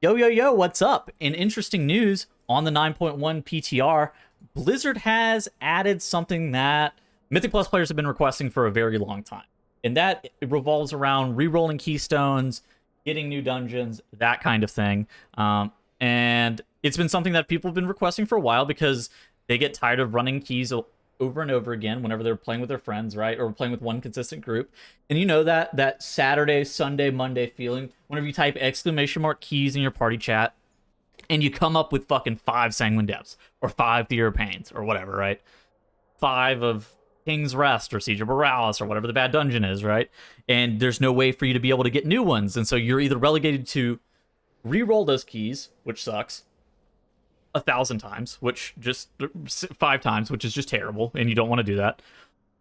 Yo, yo, yo, what's up? In interesting news on the 9.1 PTR, Blizzard has added something that Mythic Plus players have been requesting for a very long time. And that it revolves around re-rolling keystones, getting new dungeons, that kind of thing. And it's been something that people have been requesting for a while because they get tired of running keys over and over again whenever they're playing with their friends, right? Or playing with one consistent group. And you know that Saturday, Sunday, Monday feeling whenever you type exclamation mark keys in your party chat and you come up with fucking 5 Sanguine Depths or 5 Theater Pains or whatever, right? 5 of King's Rest or Siege of Borealis or whatever the bad dungeon is, right? And there's no way for you to be able to get new ones. And so you're either relegated to re-roll those keys, which sucks, 1,000 times, which just 5 times, which is just terrible, and you don't want to do that.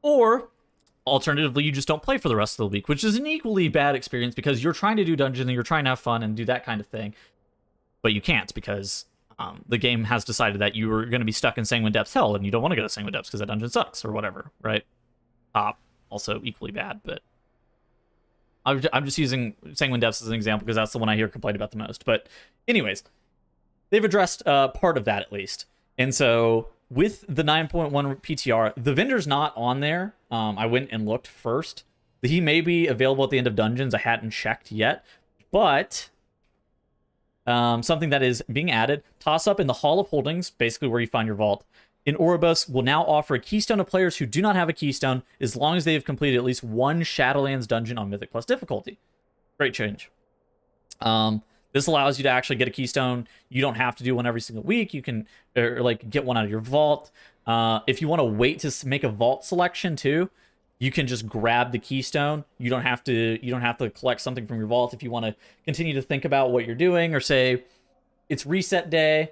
Or alternatively, you just don't play for the rest of the week, which is an equally bad experience because you're trying to do dungeons and you're trying to have fun and do that kind of thing, but you can't because the game has decided that you are going to be stuck in Sanguine Depths hell, and you don't want to go to Sanguine Depths because that dungeon sucks or whatever, right? Also equally bad, but I'm just using Sanguine Depths as an example because that's the one I hear complained about the most. But anyways, they've addressed part of that at least. And so with the 9.1 PTR, the vendor's not on there. I went and looked first. He may be available at the end of dungeons. I hadn't checked yet. But something that is being added, toss up in the Hall of Holdings, basically where you find your vault, in Oribos will now offer a keystone to players who do not have a keystone as long as they have completed at least one Shadowlands dungeon on Mythic Plus difficulty. Great change. This allows you to actually get a keystone. You don't have to do one every single week. You can get one out of your vault. If you want to wait to make a vault selection too, you can just grab the keystone. You don't have to collect something from your vault if you want to continue to think about what you're doing, or say it's reset day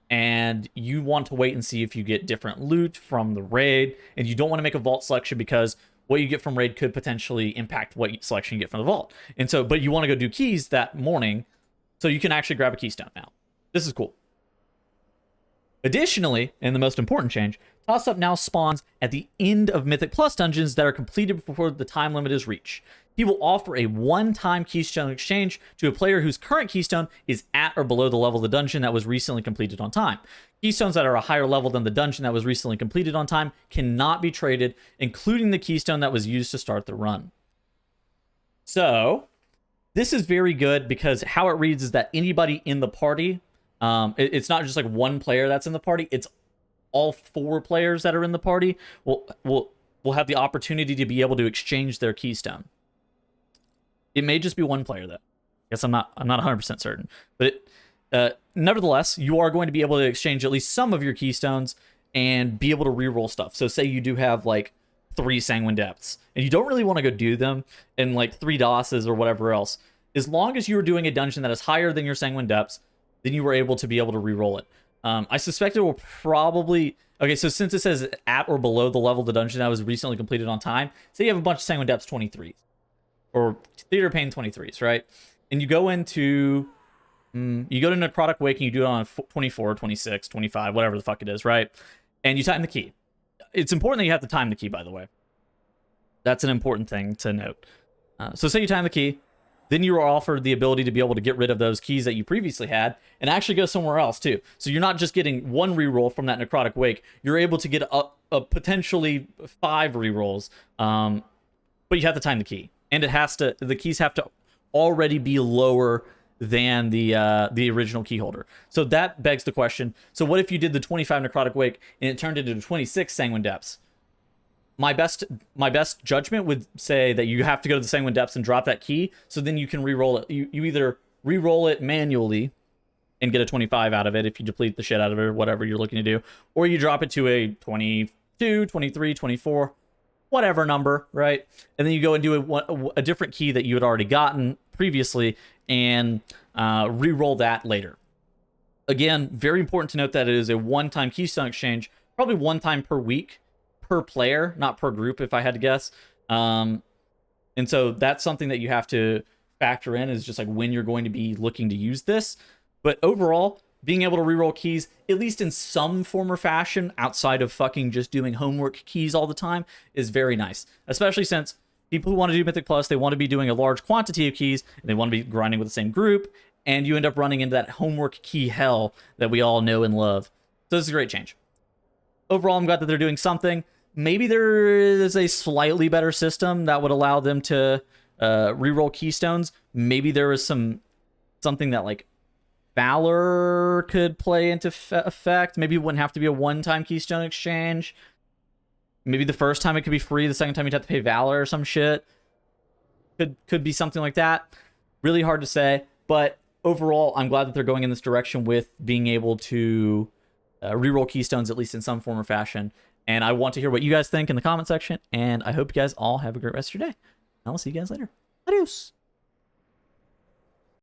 and you want to wait and see if you get different loot from the raid, and you don't want to make a vault selection because what you get from raid could potentially impact what selection you get from the vault. And so, but you want to go do keys that morning, so you can actually grab a keystone now. This is cool. Additionally, and the most important change, Toss Up now spawns at the end of Mythic Plus dungeons that are completed before the time limit is reached. He will offer a one-time keystone exchange to a player whose current keystone is at or below the level of the dungeon that was recently completed on time. Keystones that are a higher level than the dungeon that was recently completed on time cannot be traded, including the keystone that was used to start the run. So this is very good because how it reads is that anybody in the party, it's not just like one player that's in the party, it's all 4 players that are in the party will have the opportunity to be able to exchange their keystone. It may just be one player though. I guess I'm not 100% certain, but nevertheless, you are going to be able to exchange at least some of your keystones and be able to reroll stuff. So say you do have like 3 Sanguine Depths and you don't really want to go do them in like 3 DOSes or whatever else. As long as you are doing a dungeon that is higher than your Sanguine Depths, then you were able to be able to reroll it. I suspect it will probably... Okay, so since it says at or below the level of the dungeon that was recently completed on time, say you have a bunch of Sanguine Depths 23s, or Theater Pain 23s, right? And you go into... you go to Necrotic Wake and you do it on 24, 26, 25, whatever the fuck it is, right? And you time the key. It's important that you have to time the key, by the way. That's an important thing to note. So say you time the key, then you are offered the ability to be able to get rid of those keys that you previously had and actually go somewhere else too. So you're not just getting 1 reroll from that Necrotic Wake. You're able to get a potentially 5 rerolls, but you have to time the key, and the keys have to already be lower than the original key holder. So that begs the question, so what if you did the 25 Necrotic Wake and it turned into 26 Sanguine Depths? My best judgment would say that you have to go to the Sanguine Depths and drop that key, so then you can re-roll it. You either re-roll it manually and get a 25 out of it if you deplete the shit out of it or whatever you're looking to do, or you drop it to a 22, 23, 24, whatever number, right? And then you go and do a different key that you had already gotten previously and re-roll that later. Again, very important to note that it is a one-time keystone exchange, probably one time per week, per player, not per group, if I had to guess. And so that's something that you have to factor in, is just like when you're going to be looking to use this. But overall, being able to reroll keys, at least in some form or fashion, outside of fucking just doing homework keys all the time, is very nice. Especially since people who want to do Mythic Plus, they want to be doing a large quantity of keys, and they want to be grinding with the same group, and you end up running into that homework key hell that we all know and love. So this is a great change. Overall, I'm glad that they're doing something. Maybe there is a slightly better system that would allow them to reroll keystones. Maybe there was something that like Valor could play into effect. Maybe it wouldn't have to be a one-time keystone exchange. Maybe the first time it could be free, the second time you'd have to pay Valor or some shit. Could be something like that. Really hard to say, but overall, I'm glad that they're going in this direction with being able to reroll keystones, at least in some form or fashion. And I want to hear what you guys think in the comment section, and I hope you guys all have a great rest of your day. I will see you guys later. Adios.